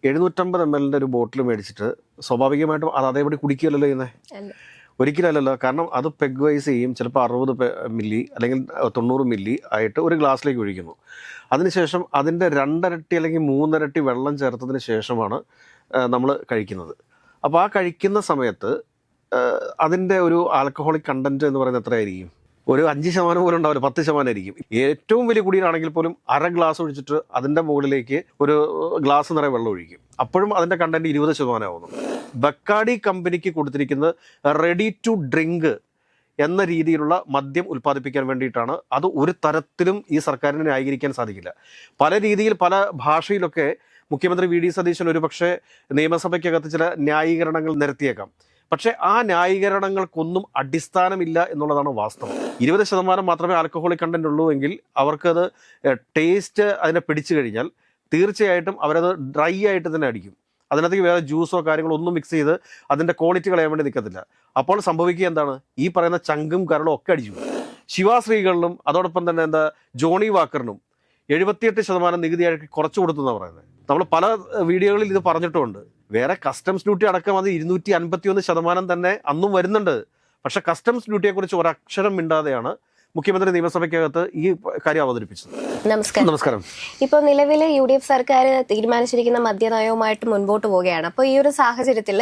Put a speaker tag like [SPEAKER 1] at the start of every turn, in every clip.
[SPEAKER 1] 750 ml ഒരു ബോട്ടിൽ മേടിച്ചിട്ട് സ്വാഭാവികമായിട്ടും അത് അതേപടി കുടിക്കുകയല്ലോ ചെയ്യുന്നത്. ഒരിക്കലല്ലല്ലോ. കാരണം അത് പെഗ് വൈസ് ചെയ്യും. ചിലപ്പോൾ 60 മില്ലി അല്ലെങ്കിൽ 90 മില്ലി ആയിട്ട് ഒരു ഗ്ലാസ്സിലേക്ക് ഒഴിക്കുന്നു. അതിനുശേഷം അതിൻ്റെ 2 ഇരട്ടി അല്ലെങ്കിൽ 3 ഇരട്ടി വെള്ളം ചേർത്തതിന് ശേഷമാണ് നമ്മൾ കഴിക്കുന്നത്. അപ്പോൾ ആ കഴിക്കുന്ന സമയത്ത് അതിൻ്റെ ഒരു ആൽക്കഹോളിക് കണ്ടൻറ്റ് എന്ന് പറയുന്നത് എത്രയായിരിക്കും? ഒരു 5% പോലും ഉണ്ടാവില്ല, 10% ആയിരിക്കും. ഏറ്റവും വലിയ കുടിയാണെങ്കിൽ പോലും അര ഗ്ലാസ് ഒഴിച്ചിട്ട് അതിൻ്റെ മുകളിലേക്ക് ഒരു ഗ്ലാസ് നിറയെ വെള്ളം ഒഴിക്കും. അപ്പോഴും അതിൻ്റെ കണ്ടൻറ്റ് 20% ആവുന്നു. ബക്കാഡി കമ്പനിക്ക് കൊടുത്തിരിക്കുന്നത് റെഡി ടു ഡ്രിങ്ക് എന്ന രീതിയിലുള്ള മദ്യം ഉൽപ്പാദിപ്പിക്കാൻ വേണ്ടിയിട്ടാണ്. അത് ഒരു തരത്തിലും ഈ സർക്കാരിനെ ന്യായീകരിക്കാൻ സാധിക്കില്ല. പല രീതിയിൽ പല ഭാഷയിലൊക്കെ മുഖ്യമന്ത്രി വി ഡി സതീശൻ ഒരു പക്ഷേ നിയമസഭയ്ക്കകത്ത് ചില ന്യായീകരണങ്ങൾ നിരത്തിയേക്കാം. പക്ഷേ ആ ന്യായീകരണങ്ങൾക്കൊന്നും അടിസ്ഥാനമില്ല എന്നുള്ളതാണ് വാസ്തവം. 20% മാത്രമേ ആൽക്കഹോളിക് കണ്ടന്റ് ഉള്ളൂ എങ്കിൽ അവർക്കത് ടേസ്റ്റ് അതിനെ പിടിച്ചു കഴിഞ്ഞാൽ തീർച്ചയായിട്ടും അവരത് ഡ്രൈ ആയിട്ട് തന്നെ അടിക്കും. അതിനകത്തേക്ക് വേറെ ജ്യൂസോ കാര്യങ്ങളോ ഒന്നും മിക്സ് ചെയ്ത് അതിൻ്റെ ക്വാളിറ്റി കളയാൻ വേണ്ടി നിൽക്കത്തില്ല. അപ്പോൾ സംഭവിക്കുക എന്താണ്? ഈ പറയുന്ന ചങ്കും കരളും ഒക്കെ അടിച്ചു. ശിവാശ്രീകളിലും അതോടൊപ്പം തന്നെ ജോണി വാക്കറിനും 78% നികുതിയായിട്ട് കുറച്ചു കൊടുത്തു എന്നാണ് പറയുന്നത്. നമ്മൾ പല വീഡിയോകളിൽ ഇത് പറഞ്ഞിട്ടുമുണ്ട്. വേറെ കസ്റ്റംസ് ഡ്യൂട്ടി അടക്കം അത് 251% തന്നെ അന്നും വരുന്നുണ്ട്. പക്ഷെ കസ്റ്റംസ് ഡ്യൂട്ടിയെക്കുറിച്ച് ഒരക്ഷരം മിണ്ടാതെയാണ് മുഖ്യമന്ത്രി നിയമസഭയ്ക്കകത്ത് ഈ കാര്യം അവതരിപ്പിച്ചത്.
[SPEAKER 2] നമസ്കാരം. ഇപ്പോൾ നിലവിലെ UDF സർക്കാർ തീരുമാനിച്ചിരിക്കുന്ന മദ്യനയവുമായിട്ട് മുൻപോട്ട് പോവുകയാണ്. അപ്പോൾ ഈ ഒരു സാഹചര്യത്തിൽ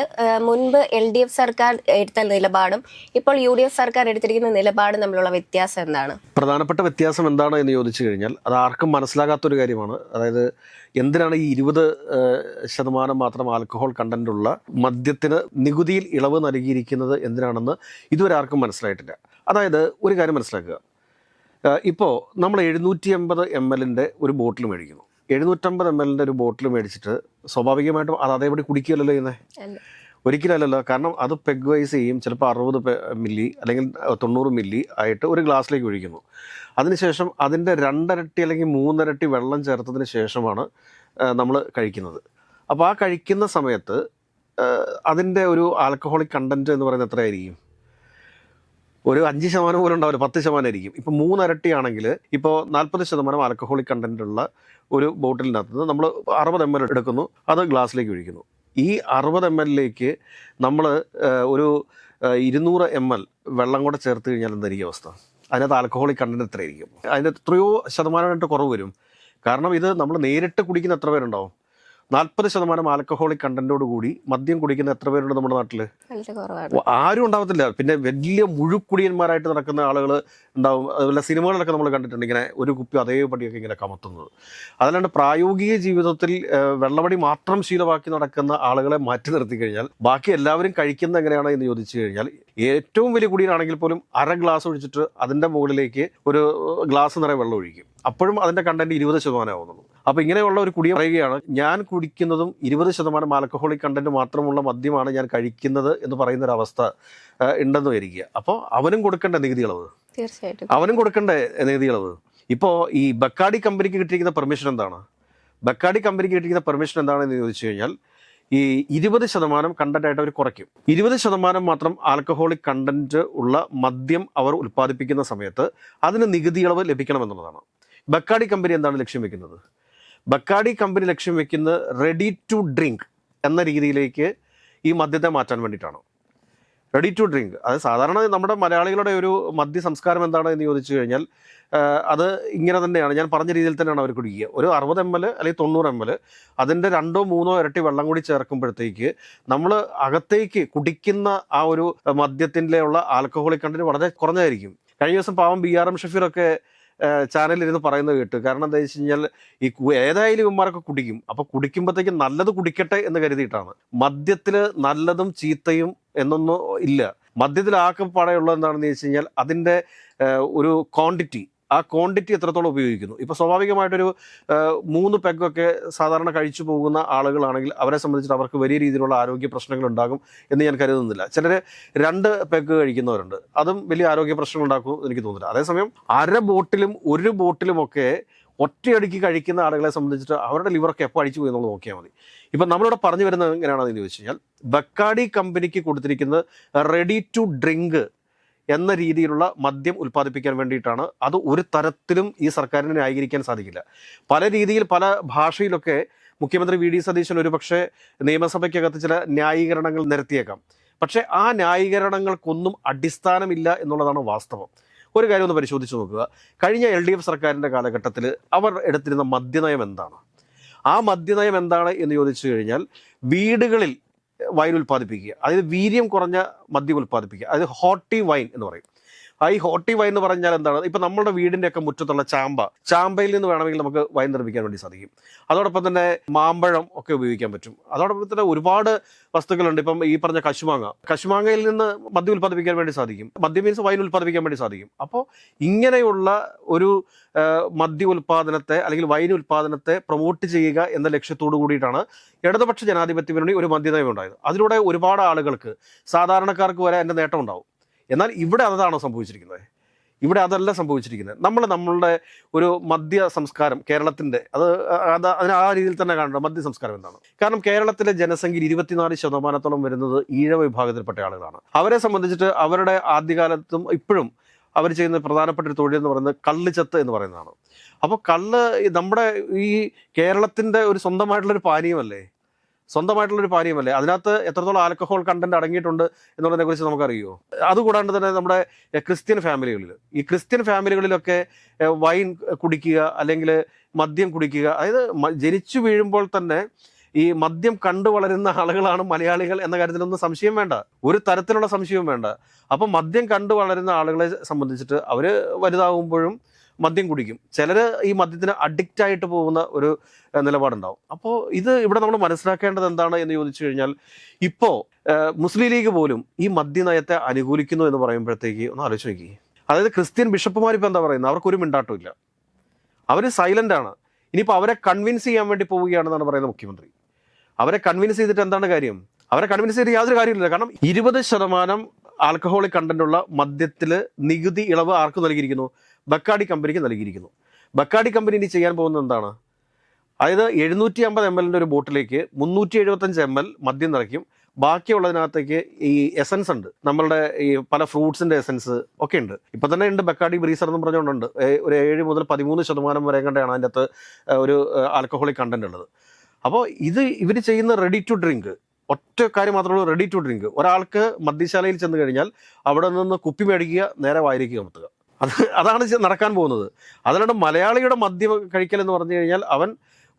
[SPEAKER 2] മുൻപ് LDF സർക്കാർ എടുത്ത നിലപാടും ഇപ്പോൾ UDF സർക്കാർ എടുത്തിരിക്കുന്ന നിലപാടും തമ്മിലുള്ള വ്യത്യാസം എന്താണ്?
[SPEAKER 1] പ്രധാനപ്പെട്ട വ്യത്യാസം എന്താണ് എന്ന് ചോദിച്ചു കഴിഞ്ഞാൽ അത് ആർക്കും മനസ്സിലാകാത്തൊരു കാര്യമാണ്. അതായത് എന്തിനാണ് ഈ 20% മാത്രം ആൽക്കഹോൾ കണ്ടന്റ് ഉള്ള മദ്യത്തിന് നികുതിയിൽ ഇളവ് നൽകിയിരിക്കുന്നത് എന്തിനാണെന്ന് ഇതുവരെ ആർക്കും മനസ്സിലായിട്ടില്ല. അതായത് ഒരു കാര്യം മനസ്സിലാക്കുക. ഇപ്പോൾ നമ്മൾ 750 ml ഒരു ബോട്ടിൽ മേടിക്കുന്നു. 750 ml ഒരു ബോട്ടിൽ മേടിച്ചിട്ട് സ്വാഭാവികമായിട്ടും അത് അതേപടി കുടിക്കുകയല്ലോ ചെയ്യുന്നത്. ഒരിക്കലല്ലല്ലോ. കാരണം അത് പെഗ് വൈസ് ചെയ്യും. ചിലപ്പോൾ 60 മില്ലി അല്ലെങ്കിൽ 90 മില്ലി ആയിട്ട് ഒരു ഗ്ലാസ്സിലേക്ക് ഒഴിക്കുന്നു. അതിനുശേഷം അതിൻ്റെ 2 ഇരട്ടി അല്ലെങ്കിൽ 3 ഇരട്ടി വെള്ളം ചേർത്തതിന് ശേഷമാണ് നമ്മൾ കഴിക്കുന്നത്. അപ്പോൾ ആ കഴിക്കുന്ന സമയത്ത് അതിൻ്റെ ഒരു ആൽക്കഹോളിക് കണ്ടൻറ്റ് എന്ന് പറയുന്നത് എത്രയായിരിക്കും? ഒരു 5% പോലും ഉണ്ടാവില്ല, 10% ആയിരിക്കും. ഇപ്പോൾ 3 ഇരട്ടിയാണെങ്കിൽ ഇപ്പോൾ 40% ആൽക്കഹോളിക് കണ്ടന്റ് ഉള്ള ഒരു ബോട്ടിലിനകത്ത് നമ്മൾ 60 ml എടുക്കുന്നു, അത് ഗ്ലാസ്സിലേക്ക് ഒഴിക്കുന്നു. ഈ 60 ml നമ്മൾ ഒരു 200 ml വെള്ളം കൂടെ ചേർത്ത് കഴിഞ്ഞാൽ എന്തായിരിക്കും അവസ്ഥ? അതിനകത്ത് ആൽക്കഹോളിക് കണ്ടന്റ് എത്രയായിരിക്കും? അതിന് എത്രയോ ശതമാനമായിട്ട് കുറവ് വരും. കാരണം ഇത് നമ്മൾ നേരിട്ട് കുടിക്കുന്ന എത്ര പേരുണ്ടാവും? 40% ആൽക്കഹോളിക് കണ്ടന്റോട് കൂടി മദ്യം കുടിക്കുന്ന എത്ര പേരുണ്ട് നമ്മുടെ നാട്ടിൽ? ആരും ഉണ്ടാവത്തില്ല. പിന്നെ വലിയ മുഴുക്കുടിയന്മാരായിട്ട് നടക്കുന്ന ആളുകൾ ഉണ്ടാവും. അതുപോലെ സിനിമകളിലൊക്കെ നമ്മൾ കണ്ടിട്ടുണ്ട് ഇങ്ങനെ ഒരു കുപ്പി അതേപടിയൊക്കെ ഇങ്ങനെ കമത്തുന്നത്. അതല്ലാണ്ട് പ്രായോഗിക ജീവിതത്തിൽ വെള്ളമടി മാത്രം ശീലമാക്കി നടക്കുന്ന ആളുകളെ മാറ്റി നിർത്തി കഴിഞ്ഞാൽ ബാക്കി എല്ലാവരും കഴിക്കുന്നത് എങ്ങനെയാണ് എന്ന് ചോദിച്ചു കഴിഞ്ഞാൽ ഏറ്റവും വലിയ കുടിയനാണെങ്കിൽ പോലും അര ഗ്ലാസ് ഒഴിച്ചിട്ട് അതിൻ്റെ മുകളിലേക്ക് ഒരു ഗ്ലാസ് നിറയെ വെള്ളം ഒഴിക്കും. അപ്പോഴും അതിൻ്റെ കണ്ടന്റ് 20% ആവുന്നുള്ളൂ. അപ്പോൾ ഇങ്ങനെയുള്ള ഒരു കുടിയ പറയുകയാണ്, ഞാൻ കുടിക്കുന്നതും 20% ആൽക്കഹോളിക് കണ്ടന്റ് മാത്രമുള്ള മദ്യമാണ് ഞാൻ കഴിക്കുന്നത് എന്ന് പറയുന്നൊരവസ്ഥ ഉണ്ടെന്ന് വരിക. അപ്പോൾ അവനും കൊടുക്കേണ്ട നികുതി ഇളവ്,
[SPEAKER 2] തീർച്ചയായിട്ടും അവനും
[SPEAKER 1] കൊടുക്കേണ്ട നികുതി ഇളവ്. ഇപ്പോൾ ഈ ബക്കാഡി കമ്പനിക്ക് കിട്ടിയിരിക്കുന്ന പെർമിഷൻ എന്താണ്? ബക്കാഡി കമ്പനിക്ക് കിട്ടിയിരിക്കുന്ന പെർമിഷൻ എന്താണെന്ന് ചോദിച്ചു കഴിഞ്ഞാൽ ഈ 20% കണ്ടന്റായിട്ട് അവർ കുറയ്ക്കും. 20% മാത്രം ആൽക്കഹോളിക് കണ്ടന്റ് ഉള്ള മദ്യം അവർ ഉൽപ്പാദിപ്പിക്കുന്ന സമയത്ത് അതിന് നികുതി ഇളവ് ലഭിക്കണമെന്നുള്ളതാണ്. ബക്കാഡി കമ്പനി എന്താണ് ലക്ഷ്യം വെക്കുന്നത്? ബക്കാഡി കമ്പനി ലക്ഷ്യം വെക്കുന്നത് റെഡി ടു ഡ്രിങ്ക് എന്ന രീതിയിലേക്ക് ഈ മദ്യത്തെ മാറ്റാൻ വേണ്ടിയിട്ടാണ്. റെഡി ടു ഡ്രിങ്ക്, അത് സാധാരണ നമ്മുടെ മലയാളികളുടെ ഒരു മദ്യ സംസ്കാരം എന്താണ് എന്ന് ചോദിച്ചു കഴിഞ്ഞാൽ അത് ഇങ്ങനെ തന്നെയാണ്. ഞാൻ പറഞ്ഞ രീതിയിൽ തന്നെയാണ് അവർ കുടിക്കുക. ഒരു 60 ml അല്ലെങ്കിൽ 90 ml അതിൻ്റെ 2-3 ഇരട്ടി വെള്ളം കൂടി ചേർക്കുമ്പോഴത്തേക്ക് നമ്മൾ അകത്തേക്ക് കുടിക്കുന്ന ആ ഒരു മദ്യത്തിൻ്റെ ഉള്ള ആൽക്കഹോളിക് കണ്ടന്റ് വളരെ കുറഞ്ഞായിരിക്കും. കഴിഞ്ഞ ദിവസം പാവം BRM ഷഫീറൊക്കെ ചാനലിരുന്ന് പറയുന്നത് കേട്ട്. കാരണം എന്താ വെച്ച് കഴിഞ്ഞാൽ ഈ ഏതായാലും ഇവന്മാരൊക്കെ കുടിക്കും. അപ്പോൾ കുടിക്കുമ്പോഴത്തേക്കും നല്ലത് കുടിക്കട്ടെ എന്ന് കരുതിയിട്ടാണ്. മദ്യത്തിൽ നല്ലതും ചീത്തയും എന്നൊന്നും ഇല്ല. മദ്യത്തിൽ ആക്കപ്പാടെയുള്ളത് എന്താണെന്ന് വെച്ച് കഴിഞ്ഞാൽ അതിൻ്റെ ഒരു ക്വാണ്ടിറ്റി, ആ ക്വാണ്ടിറ്റി എത്രത്തോളം ഉപയോഗിക്കുന്നു. ഇപ്പോൾ സ്വാഭാവികമായിട്ടൊരു 3 പെഗ്ഗൊക്കെ സാധാരണ കഴിച്ചു പോകുന്ന ആളുകളാണെങ്കിൽ അവരെ സംബന്ധിച്ചിട്ട് അവർക്ക് വലിയ രീതിയിലുള്ള ആരോഗ്യ പ്രശ്നങ്ങൾ ഉണ്ടാകും എന്ന് ഞാൻ കരുതുന്നില്ല. ചിലർ 2 പെഗ്ഗ് കഴിക്കുന്നവരുണ്ട്, അതും വലിയ ആരോഗ്യ പ്രശ്നങ്ങൾ ഉണ്ടാക്കും എനിക്ക് തോന്നുന്നില്ല. അതേസമയം അര ബോട്ടിലും 1 ബോട്ടിലുമൊക്കെ ഒറ്റയടിക്ക് കഴിക്കുന്ന ആളുകളെ സംബന്ധിച്ചിട്ട് അവരുടെ ലിവറൊക്കെ എപ്പോൾ അടിച്ചു പോയി എന്നുള്ളത് നോക്കിയാൽ മതി. ഇപ്പം നമ്മളിവിടെ പറഞ്ഞു വരുന്നത് എങ്ങനെയാണെന്ന് ചോദിച്ചു കഴിഞ്ഞാൽ ബക്കാഡി കമ്പനിക്ക് കൊടുത്തിരിക്കുന്നത് റെഡി ടു ഡ്രിങ്ക് എന്ന രീതിയിലുള്ള മദ്യം ഉൽപ്പാദിപ്പിക്കാൻ വേണ്ടിയിട്ടാണ്. അത് ഒരു തരത്തിലും ഈ സർക്കാരിനെ ന്യായീകരിക്കാൻ സാധിക്കില്ല. പല രീതിയിൽ പല ഭാഷയിലൊക്കെ മുഖ്യമന്ത്രി വി ഡി സതീശൻ ഒരുപക്ഷെ നിയമസഭയ്ക്കകത്ത് ചില ന്യായീകരണങ്ങൾ നിരത്തിയേക്കാം. പക്ഷേ ആ ന്യായീകരണങ്ങൾക്കൊന്നും അടിസ്ഥാനമില്ല എന്നുള്ളതാണ് വാസ്തവം. ഒരു കാര്യം ഒന്ന് പരിശോധിച്ച് നോക്കുക. കഴിഞ്ഞ LDF സർക്കാരിൻ്റെ കാലഘട്ടത്തിൽ അവർ എടുത്തിരുന്ന മദ്യനയം എന്താണ്? ആ മദ്യനയം എന്താണ് എന്ന് ചോദിച്ചു കഴിഞ്ഞാൽ വീടുകളിൽ വൈൻ ഉൽപ്പാദിപ്പിക്കുക, അതായത് വീര്യം കുറഞ്ഞ മദ്യം ഉൽപ്പാദിപ്പിക്കുക, അതായത് ഹോട്ടി വൈൻ എന്ന് പറയും. ഈ ഹോട്ടി വൈൻ എന്ന് പറഞ്ഞാൽ എന്താണ്? ഇപ്പം നമ്മുടെ വീടിൻ്റെയൊക്കെ മുറ്റത്തുള്ള ചാമ്പയിൽ നിന്ന് വേണമെങ്കിൽ നമുക്ക് വൈൻ നിർമ്മിക്കാൻ വേണ്ടി സാധിക്കും. അതോടൊപ്പം തന്നെ മാമ്പഴം ഒക്കെ ഉപയോഗിക്കാൻ പറ്റും. അതോടൊപ്പം തന്നെ ഒരുപാട് വസ്തുക്കളുണ്ട്. ഇപ്പം ഈ പറഞ്ഞ കശുമാങ്ങയിൽ നിന്ന് മദ്യം ഉൽപ്പാദിപ്പിക്കാൻ വേണ്ടി സാധിക്കും. മദ്യം മീൻസ് വൈൻ ഉൽപ്പാദിപ്പിക്കാൻ വേണ്ടി സാധിക്കും. അപ്പോൾ ഇങ്ങനെയുള്ള ഒരു മദ്യ ഉൽപ്പാദനത്തെ അല്ലെങ്കിൽ വൈൻ ഉൽപ്പാദനത്തെ പ്രൊമോട്ട് ചെയ്യുക എന്ന ലക്ഷ്യത്തോടു കൂടിയിട്ടാണ് ഇടതുപക്ഷ ജനാധിപത്യ മുന്നണി ഒരു മദ്യനയം ഉണ്ടായത്. അതിലൂടെ ഒരുപാട് ആളുകൾക്ക്, സാധാരണക്കാർക്ക് വരെ അതിൻ്റെ നേട്ടം ഉണ്ടാവും. എന്നാൽ ഇവിടെ അതാണോ സംഭവിച്ചിരിക്കുന്നത്? ഇവിടെ അതല്ല സംഭവിച്ചിരിക്കുന്നത്. നമ്മളുടെ ഒരു മദ്യ സംസ്കാരം കേരളത്തിൻ്റെ അതിന് ആ രീതിയിൽ തന്നെ കാണേണ്ട മദ്യ സംസ്കാരം എന്താണ്? കാരണം കേരളത്തിലെ ജനസംഖ്യയിൽ 24% വരുന്നത് ഈഴവ വിഭാഗത്തിൽപ്പെട്ട ആളുകളാണ്. അവരെ സംബന്ധിച്ചിട്ട് അവരുടെ ആദ്യകാലത്തും ഇപ്പോഴും അവർ ചെയ്യുന്ന പ്രധാനപ്പെട്ട ഒരു തൊഴിൽ എന്ന് പറയുന്നത് കള്ളിച്ചത്ത് എന്ന് പറയുന്നതാണ്. അപ്പോൾ കള്ള് നമ്മുടെ ഈ കേരളത്തിൻ്റെ ഒരു സ്വന്തമായിട്ടുള്ളൊരു പാനീയമല്ലേ? അതിനകത്ത് എത്രത്തോളം ആൽക്കഹോൾ കണ്ടന്റ് അടങ്ങിയിട്ടുണ്ട് എന്നുള്ളതിനെ കുറിച്ച് നമുക്കറിയുമോ? അതുകൂടാണ്ട് തന്നെ നമ്മുടെ ക്രിസ്ത്യൻ ഫാമിലികളിലൊക്കെ വൈൻ കുടിക്കുക അല്ലെങ്കിൽ മദ്യം കുടിക്കുക, അതായത് ജനിച്ചു വീഴുമ്പോൾ തന്നെ ഈ മദ്യം കണ്ടു വളരുന്ന ആളുകളാണ് മലയാളികൾ എന്ന കാര്യത്തിലൊന്നും സംശയം വേണ്ട, ഒരു തരത്തിലുള്ള സംശയവും വേണ്ട. അപ്പം മദ്യം കണ്ടു വളരുന്ന ആളുകളെ സംബന്ധിച്ചിട്ട് അവർ വലുതാകുമ്പോഴും മദ്യം കുടിക്കും. ചിലർ ഈ മദ്യത്തിന് അഡിക്റ്റ് ആയിട്ട് പോകുന്ന ഒരു നിലപാടുണ്ടാവും. അപ്പോൾ ഇവിടെ നമ്മൾ മനസ്സിലാക്കേണ്ടത് എന്താണ് എന്ന് ചോദിച്ചു കഴിഞ്ഞാൽ, ഇപ്പോൾ മുസ്ലിം ലീഗ് പോലും ഈ മദ്യനയത്തെ അനുകൂലിക്കുന്നു എന്ന് പറയുമ്പോഴത്തേക്ക് ഒന്ന് ആലോചിച്ച് നോക്കി. അതായത് ക്രിസ്ത്യൻ ബിഷപ്പുമാർ ഇപ്പോൾ എന്താ പറയുന്നത്? അവർക്കൊരു മിണ്ടാട്ടമില്ല, അവർ സൈലൻ്റ് ആണ്. ഇനിയിപ്പോൾ അവരെ കൺവിൻസ് ചെയ്യാൻ വേണ്ടി പോവുകയാണെന്നാണ് പറയുന്നത് മുഖ്യമന്ത്രി. അവരെ കൺവിൻസ് ചെയ്തിട്ട് എന്താണ് കാര്യം? അവരെ കൺവിൻസ് ചെയ്തിട്ട് യാതൊരു കാര്യമില്ല. കാരണം 20% ആൽക്കഹോളിക് കണ്ടന്റുള്ള മദ്യത്തിൽ നികുതി ഇളവ് ആർക്ക് നൽകിയിരിക്കുന്നു? ബക്കാഡി കമ്പനിക്ക് നൽകിയിരിക്കുന്നു. ബക്കാഡി കമ്പനി ഇനി ചെയ്യാൻ പോകുന്നത് എന്താണ്? അതായത് 750 ml ഒരു ബോട്ടിലേക്ക് 375 ml മദ്യം നിറയ്ക്കും. ബാക്കിയുള്ളതിനകത്തേക്ക് ഈ എസൻസ് ഉണ്ട്, നമ്മളുടെ ഈ പല ഫ്രൂട്ട്സിൻ്റെ എസൻസ് ഒക്കെ ഉണ്ട്. ഇപ്പം തന്നെ ഉണ്ട് ബക്കാഡി ബ്രീസർ എന്നും പറഞ്ഞുകൊണ്ടുണ്ട്. ഒരു 7 മുതൽ 13% വരെ കണ്ടാണ് അതിൻ്റെ അകത്ത് ഒരു ആൽക്കഹോളിക് കണ്ടന്റ് ഉള്ളത്. അപ്പോൾ ഇവർ ചെയ്യുന്ന റെഡി ടു ഡ്രിങ്ക്, ഒറ്റ കാര്യം മാത്രമേ ഉള്ളൂ, റെഡി ടു ഡ്രിങ്ക്. ഒരാൾക്ക് മദ്യശാലയിൽ ചെന്ന് കഴിഞ്ഞാൽ അവിടെ നിന്ന് കുപ്പി മേടിക്കുക, നേരെ വായിലേക്ക് കമത്തുക. അതാണ് നടക്കാൻ പോകുന്നത്. അതല്ലാണ്ട് മലയാളിയുടെ മദ്യം കഴിക്കൽ എന്ന് പറഞ്ഞു കഴിഞ്ഞാൽ അവൻ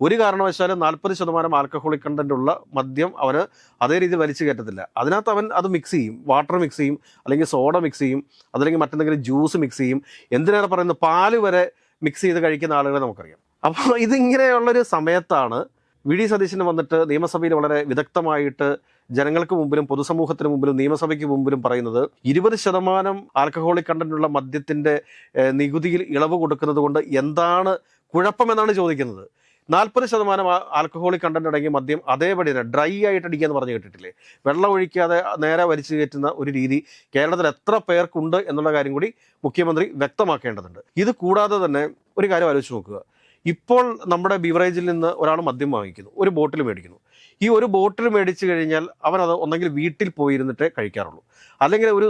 [SPEAKER 1] ഒരു കാരണവശാലും 40% ആൽക്കഹോളിക് കണ്ടന്റ് ഉള്ള മദ്യം അവന് അതേ രീതിയിൽ വലിച്ചു കയറ്റത്തില്ല. അതിനകത്ത് അവൻ അത് മിക്സ് ചെയ്യും, വാട്ടർ മിക്സ് ചെയ്യും, അല്ലെങ്കിൽ സോഡ മിക്സ് ചെയ്യും, അതല്ലെങ്കിൽ മറ്റെന്തെങ്കിലും ജ്യൂസ് മിക്സ് ചെയ്യും, എന്തിനാണ് പറയുന്നത് പാല് വരെ മിക്സ് ചെയ്ത് കഴിക്കുന്ന ആളുകളെ നമുക്കറിയാം. അപ്പോൾ ഇതിങ്ങനെയുള്ളൊരു സമയത്താണ് വി ഡി സതീശന് വന്നിട്ട് നിയമസഭയിൽ വളരെ വിദഗ്ധമായിട്ട് ജനങ്ങൾക്ക് മുമ്പിലും പൊതുസമൂഹത്തിന് മുമ്പിലും നിയമസഭയ്ക്ക് മുമ്പിലും പറയുന്നത് 20% ആൽക്കഹോളിക് കണ്ടന്റുള്ള മദ്യത്തിൻ്റെ നികുതിയിൽ ഇളവ് കൊടുക്കുന്നത് കൊണ്ട് എന്താണ് കുഴപ്പമെന്നാണ് ചോദിക്കുന്നത്. 40% ആൽക്കഹോളിക് കണ്ടന്റ് അടങ്ങിയ മദ്യം അതേപടി തന്നെ ഡ്രൈ ആയിട്ട് അടിക്കുക എന്ന് പറഞ്ഞു കേട്ടിട്ടില്ലേ? വെള്ളം ഒഴിക്കാതെ നേരെ വലിച്ചു കയറ്റുന്ന ഒരു രീതി കേരളത്തിൽ എത്ര പേർക്കുണ്ട് എന്നുള്ള കാര്യം കൂടി മുഖ്യമന്ത്രി വ്യക്തമാക്കേണ്ടതുണ്ട്. ഇത് കൂടാതെ തന്നെ ഒരു കാര്യം ആലോചിച്ച് നോക്കുക. ഇപ്പോൾ നമ്മുടെ ബിവറേജിൽ നിന്ന് ഒരാൾ മദ്യം വാങ്ങിക്കുന്നു, ഒരു ബോട്ടിൽ മേടിക്കുന്നു. ഈ ഒരു ബോട്ടിൽ മേടിച്ചു കഴിഞ്ഞാൽ അവനത് ഒന്നെങ്കിൽ വീട്ടിൽ പോയിരുന്നിട്ടേ കഴിക്കാറുള്ളൂ, അല്ലെങ്കിൽ ഒരു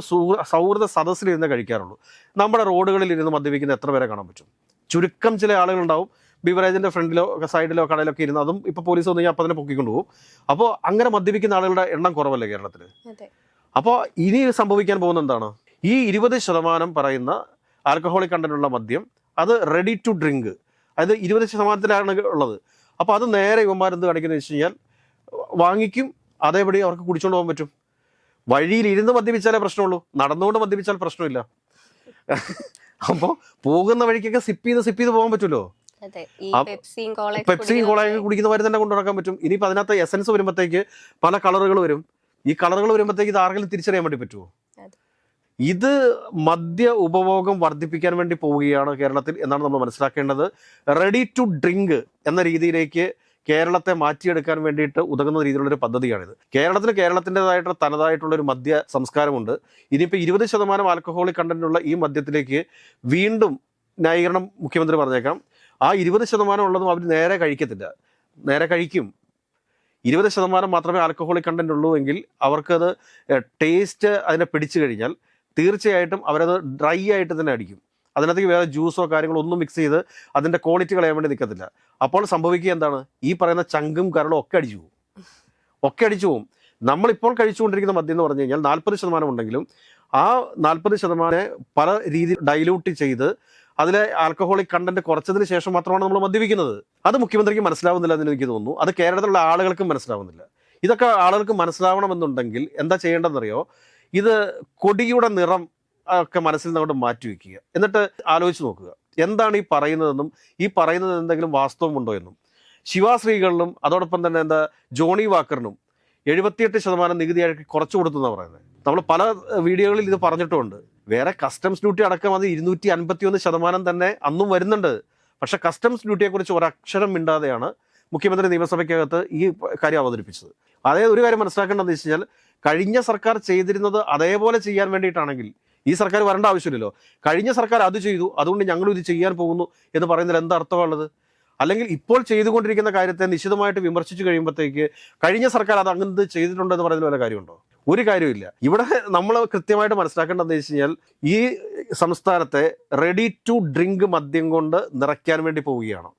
[SPEAKER 1] സൗഹൃദ സദസ്സിലിരുന്ന് കഴിക്കാറുള്ളൂ. നമ്മുടെ റോഡുകളിൽ ഇരുന്ന് മദ്യപിക്കുന്ന എത്ര പേരെ കാണാൻ പറ്റും? ചുരുക്കം ചില ആളുകളുണ്ടാവും. ബിവറേജിൻ്റെ ഫ്രണ്ടിലോ സൈഡിലോ കടയിലൊക്കെ ഇരുന്ന്, അതും ഇപ്പോൾ പോലീസ് വന്നു കഴിഞ്ഞാൽ അപ്പം തന്നെ പൊക്കിക്കൊണ്ട് പോകും. അപ്പോൾ അങ്ങനെ മദ്യപിക്കുന്ന ആളുകളുടെ എണ്ണം കുറവല്ലേ കേരളത്തിൽ? അപ്പോൾ ഇനി സംഭവിക്കാൻ പോകുന്ന എന്താണ്? ഈ 20% പറയുന്ന ആൽക്കഹോളിക് കണ്ടന്റുള്ള മദ്യം അത് റെഡി ടു ഡ്രിങ്ക്, അത് 20%-ലാണ് ഉള്ളത്. അപ്പോൾ അത് നേരെ ഇവന്മാരെന്ത് കാണിക്കുന്നത് വെച്ച് കഴിഞ്ഞാൽ വാങ്ങിക്കും, അതേപടി അവർക്ക് കുടിച്ചുകൊണ്ട് പോകാൻ പറ്റും. വഴിയിൽ ഇരുന്ന് മദ്യപിച്ചാലേ പ്രശ്നമുള്ളൂ, നടന്നുകൊണ്ട് മദ്യപിച്ചാൽ പ്രശ്നമില്ല. അപ്പോൾ പോകുന്ന വഴിക്കൊക്കെ സിപ്പ് ചെയ്ത് പോകാൻ പറ്റുമല്ലോ. പെപ്സിയും കോളയൊക്കെ കുടിക്കുന്നവരെ തന്നെ കൊണ്ടു നടക്കാൻ പറ്റും. ഇനിയിപ്പോൾ അതിനകത്ത് എസൻസ് വരുമ്പോഴത്തേക്ക് പല കളറുകൾ വരും. ഈ കളറുകൾ വരുമ്പോഴത്തേക്ക് ഇത് ആർക്കെങ്കിലും തിരിച്ചറിയാൻ വേണ്ടി പറ്റുമോ? ഇത് മദ്യ ഉപഭോഗം വർദ്ധിപ്പിക്കാൻ വേണ്ടി പോവുകയാണ് കേരളത്തിൽ എന്നാണ് നമ്മൾ മനസ്സിലാക്കേണ്ടത്. റെഡി ടു ഡ്രിങ്ക് എന്ന രീതിയിലേക്ക് കേരളത്തെ മാറ്റിയെടുക്കാൻ വേണ്ടിയിട്ട് ഉതകുന്ന രീതിയിലുള്ളൊരു പദ്ധതിയാണിത്. കേരളത്തിൻ്റെതായിട്ടുള്ള തനതായിട്ടുള്ളൊരു മദ്യ സംസ്കാരമുണ്ട്. ഇനിയിപ്പോൾ 20% ആൽക്കഹോളിക് കണ്ടന്റുള്ള ഈ മദ്യത്തിലേക്ക് വീണ്ടും ന്യായീകരണം മുഖ്യമന്ത്രി പറഞ്ഞേക്കാം. ആ 20% ഉള്ളതും അവർ നേരെ കഴിക്കത്തില്ല, നേരെ കഴിക്കും. 20% മാത്രമേ ആൽക്കഹോളിക് കണ്ടന്റ് ഉള്ളൂ എങ്കിൽ അവർക്കത് ടേസ്റ്റ് അതിനെ പിടിച്ചു കഴിഞ്ഞാൽ തീർച്ചയായിട്ടും അവരത് ഡ്രൈ ആയിട്ട് തന്നെ അടിക്കും. അതിനകത്തേക്ക് വേറെ ജ്യൂസോ കാര്യങ്ങളോ ഒന്നും മിക്സ് ചെയ്ത് അതിൻ്റെ ക്വാളിറ്റി കളയാൻ വേണ്ടി നിൽക്കത്തില്ല. അപ്പോൾ സംഭവിക്കുക എന്താണ്, ഈ പറയുന്ന ചങ്കും കരളും ഒക്കെ അടിച്ചു പോകും. നമ്മളിപ്പോൾ കഴിച്ചുകൊണ്ടിരിക്കുന്ന മദ്യം എന്ന് പറഞ്ഞു കഴിഞ്ഞാൽ 40% ഉണ്ടെങ്കിലും ആ 40% പല രീതിയിൽ ഡൈലൂട്ട് ചെയ്ത് അതിലെ ആൽക്കഹോളിക് കണ്ടന്റ് കുറച്ചതിന് ശേഷം മാത്രമാണ് നമ്മൾ മദ്യപിക്കുന്നത്. അത് മുഖ്യമന്ത്രിക്ക് മനസ്സിലാവുന്നില്ല എന്ന് എനിക്ക് തോന്നുന്നു. അത് കേരളത്തിലുള്ള ആളുകൾക്കും മനസ്സിലാവുന്നില്ല. ഇതൊക്കെ ആളുകൾക്ക് മനസ്സിലാവണമെന്നുണ്ടെങ്കിൽ എന്താ ചെയ്യേണ്ടതെന്നറിയോ, ഇത് കൊടിയുടെ നിറം ഒക്കെ മനസ്സിൽ നിന്നങ്ങോട്ട് മാറ്റിവെക്കുക. എന്നിട്ട് ആലോചിച്ച് നോക്കുക എന്താണ് ഈ പറയുന്നതെന്നും ഈ പറയുന്നത് എന്തെങ്കിലും വാസ്തവമുണ്ടോ എന്നും. ശിവാശ്രീകളിലും അതോടൊപ്പം തന്നെ ജോണി വാക്കറിനും 78% നികുതിയായിട്ട് കുറച്ചു കൊടുത്തു എന്നാണ് പറയുന്നത്. നമ്മൾ പല വീഡിയോകളിൽ ഇത് പറഞ്ഞിട്ടുമുണ്ട്. വേറെ കസ്റ്റംസ് ഡ്യൂട്ടി അടക്കം അത് 251% തന്നെ അന്നും വരുന്നുണ്ട്. പക്ഷെ കസ്റ്റംസ് ഡ്യൂട്ടിയെക്കുറിച്ച് ഒരക്ഷരം മിണ്ടാതെയാണ് മുഖ്യമന്ത്രി നിയമസഭയ്ക്കകത്ത് ഈ കാര്യം അവതരിപ്പിച്ചത്. അതായത് ഒരു കാര്യം മനസ്സിലാക്കേണ്ടതെന്ന് വെച്ച് കഴിഞ്ഞാൽ, കഴിഞ്ഞ സർക്കാർ ചെയ്തിരുന്നത് അതേപോലെ ചെയ്യാൻ വേണ്ടിയിട്ടാണെങ്കിൽ ഈ സർക്കാർ വരേണ്ട ആവശ്യമില്ലല്ലോ. കഴിഞ്ഞ സർക്കാർ അത് ചെയ്തു, അതുകൊണ്ട് ഞങ്ങളും ഇത് ചെയ്യാൻ പോകുന്നു എന്ന് പറയുന്നതിൽ എന്താ അർത്ഥമുള്ളത്? അല്ലെങ്കിൽ ഇപ്പോൾ ചെയ്തുകൊണ്ടിരിക്കുന്ന കാര്യത്തെ നിശിതമായിട്ട് വിമർശിച്ചു കഴിയുമ്പോഴത്തേക്ക് കഴിഞ്ഞ സർക്കാർ അത് അങ്ങനെ ചെയ്തിട്ടുണ്ടെന്ന് പറയുന്നതിൽ വല്ല കാര്യമുണ്ടോ? ഒരു കാര്യമില്ല. ഇവിടെ നമ്മൾ കൃത്യമായിട്ട് മനസ്സിലാക്കേണ്ടതെന്ന് വെച്ച് കഴിഞ്ഞാൽ, ഈ സംസ്ഥാനത്തെ റെഡി ടു ഡ്രിങ്ക് മദ്യം കൊണ്ട് നിറയ്ക്കാൻ വേണ്ടി പോവുകയാണ്.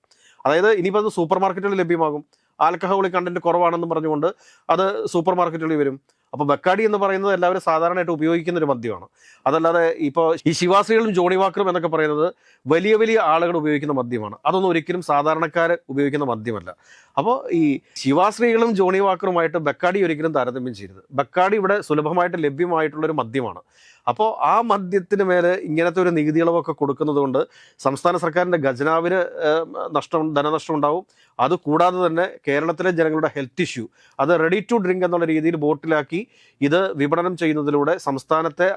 [SPEAKER 1] അതായത് ഇനിയിപ്പോൾ അത് സൂപ്പർ മാർക്കറ്റുകളിൽ ലഭ്യമാകും. ആൽക്കഹോളിക് കണ്ടന്റ് കുറവാണെന്നും പറഞ്ഞുകൊണ്ട് അത് സൂപ്പർ മാർക്കറ്റുകളിൽ വരും. അപ്പോൾ ബക്കാഡി എന്ന് പറയുന്നത് എല്ലാവരും സാധാരണയായിട്ട് ഉപയോഗിക്കുന്ന ഒരു മദ്യമാണ്. അതല്ലാതെ ഇപ്പോൾ ഈ ശിവാശ്രീകളും ജോണി വാക്കറും എന്നൊക്കെ പറയുന്നത് വലിയ വലിയ ആളുകൾ ഉപയോഗിക്കുന്ന മദ്യമാണ്. അതൊന്നും ഒരിക്കലും സാധാരണക്കാർ ഉപയോഗിക്കുന്ന മദ്യമല്ല. അപ്പോൾ ഈ ശിവാശ്രീകളും ജോണി വാക്കറുമായിട്ട് ബക്കാഡി ഒരിക്കലും താരതമ്യം ചെയ്യരുത്. ബക്കാഡി ഇവിടെ സുലഭമായിട്ട് ലഭ്യമായിട്ടുള്ളൊരു മദ്യമാണ്. അപ്പോൾ ആ മദ്യത്തിന് മേലെ ഇങ്ങനത്തെ ഒരു നികുതി ഇളവൊക്കെ കൊടുക്കുന്നത് കൊണ്ട് സംസ്ഥാന സർക്കാരിൻ്റെ ഖജനാവിന് ധനനഷ്ടം ഉണ്ടാവും. അതുകൂടാതെ തന്നെ കേരളത്തിലെ ജനങ്ങളുടെ ഹെൽത്ത് ഇഷ്യൂ അത് റെഡി ടു ഡ്രിങ്ക് എന്നുള്ള രീതിയിൽ ബോട്ടിലാക്കി ഇത് വിപണനം ചെയ്യുന്നതിലൂടെ സംസ്ഥാനത്തെ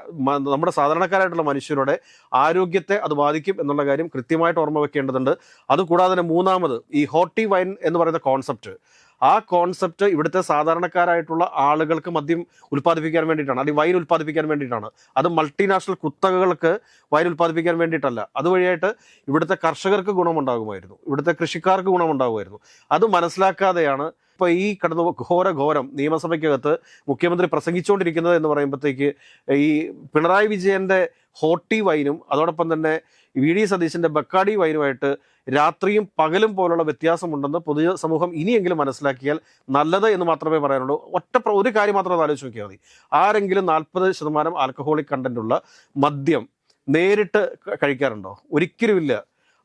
[SPEAKER 1] നമ്മുടെ സാധാരണക്കാരായിട്ടുള്ള മനുഷ്യരുടെ ആരോഗ്യത്തെ അത് ബാധിക്കും എന്നുള്ള കാര്യം കൃത്യമായിട്ട് ഓർമ്മ വെക്കേണ്ടതുണ്ട്. അതുകൂടാതെ തന്നെ മൂന്നാമത് ഈ ഹോട്ടി വൈൻ എന്ന് പറയുന്ന കോൺസെപ്റ്റ്, ആ കോൺസെപ്റ്റ് ഇവിടുത്തെ സാധാരണക്കാരായിട്ടുള്ള ആളുകൾക്ക് മദ്യം ഉൽപ്പാദിപ്പിക്കാൻ വേണ്ടിയിട്ടാണ്, അല്ലെങ്കിൽ വൈൻ ഉൽപ്പാദിപ്പിക്കാൻ വേണ്ടിയിട്ടാണ്. അത് മൾട്ടിനാഷണൽ കുത്തകകൾക്ക് വൈൻ ഉൽപ്പാദിപ്പിക്കാൻ വേണ്ടിയിട്ടല്ല. അതുവഴിയായിട്ട് ഇവിടുത്തെ കർഷകർക്ക് ഗുണമുണ്ടാകുമായിരുന്നു, ഇവിടുത്തെ കൃഷിക്കാർക്ക് ഗുണമുണ്ടാകുമായിരുന്നു. അത് മനസ്സിലാക്കാതെയാണ് ഇപ്പോൾ ഈ ഘോരം നിയമസഭയ്ക്കകത്ത് മുഖ്യമന്ത്രി പ്രസംഗിച്ചുകൊണ്ടിരിക്കുന്നത് എന്ന് പറയുമ്പോഴത്തേക്ക് ഈ പിണറായി വിജയൻ്റെ ഹോട്ടി വൈനും അതോടൊപ്പം തന്നെ വി ഡി സതീശൻ്റെ ബക്കാഡി വൈനുമായിട്ട് രാത്രിയും പകലും പോലുള്ള വ്യത്യാസമുണ്ടെന്ന് പൊതുസമൂഹം ഇനിയെങ്കിലും മനസ്സിലാക്കിയാൽ നല്ലത് എന്ന് മാത്രമേ പറയാനുള്ളൂ. ഒരു കാര്യം മാത്രം ആലോചിച്ച് നോക്കിയാൽ മതി. ആരെങ്കിലും 40% ആൽക്കഹോളിക് കണ്ടന്റുള്ള മദ്യം നേരിട്ട് കഴിക്കാറുണ്ടോ? ഒരിക്കലുമില്ല.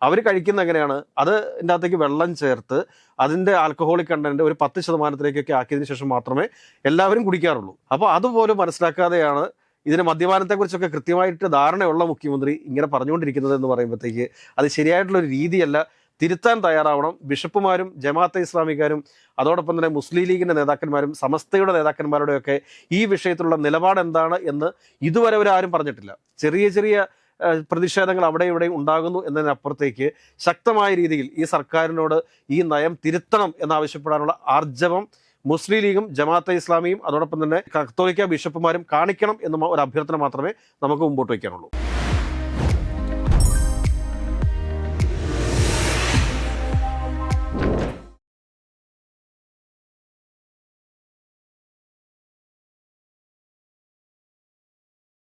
[SPEAKER 1] അവർ കഴിക്കുന്ന എങ്ങനെയാണ്? അതിൻ്റെ അകത്തേക്ക് വെള്ളം ചേർത്ത് അതിൻ്റെ ആൽക്കഹോളിക് കണ്ടന്റ് ഒരു 10%-ലേക്കൊക്കെ ആക്കിയതിന് ശേഷം മാത്രമേ എല്ലാവരും കുടിക്കാറുള്ളൂ. അപ്പോൾ അതുപോലും മനസ്സിലാക്കാതെയാണ് ഇതിന് മദ്യപാനത്തെക്കുറിച്ചൊക്കെ കൃത്യമായിട്ട് ധാരണയുള്ള മുഖ്യമന്ത്രി ഇങ്ങനെ പറഞ്ഞുകൊണ്ടിരിക്കുന്നത് എന്ന് പറയുമ്പോഴത്തേക്ക് അത് ശരിയായിട്ടുള്ളൊരു രീതിയല്ല. തിരുത്താൻ തയ്യാറാവണം ബിഷപ്പുമാരും ജമാഅത്തെ ഇസ്ലാമിക്കാരും അതോടൊപ്പം തന്നെ മുസ്ലിം ലീഗിൻ്റെ നേതാക്കന്മാരും സമസ്തയുടെ നേതാക്കന്മാരുടെയൊക്കെ ഈ വിഷയത്തിലുള്ള നിലപാട് എന്താണ് എന്ന് ഇതുവരെ ആരും പറഞ്ഞിട്ടില്ല. ചെറിയ ചെറിയ പ്രതിഷേധങ്ങൾ അവിടെ ഇവിടെയും ഉണ്ടാകുന്നു എന്നതിനപ്പുറത്തേക്ക് ശക്തമായ രീതിയിൽ ഈ സർക്കാരിനോട് ഈ നയം തിരുത്തണം എന്നാവശ്യപ്പെടാനുള്ള ആർജവം മുസ്ലിം ലീഗും ജമാഅത്തെ ഇസ്ലാമിയും അതോടൊപ്പം തന്നെ കത്തോലിക്ക ബിഷപ്പുമാരും കാണിക്കണം എന്ന ഒരു അഭ്യർത്ഥന മാത്രമേ നമുക്ക് മുമ്പോട്ട് വയ്ക്കാനുള്ളൂ.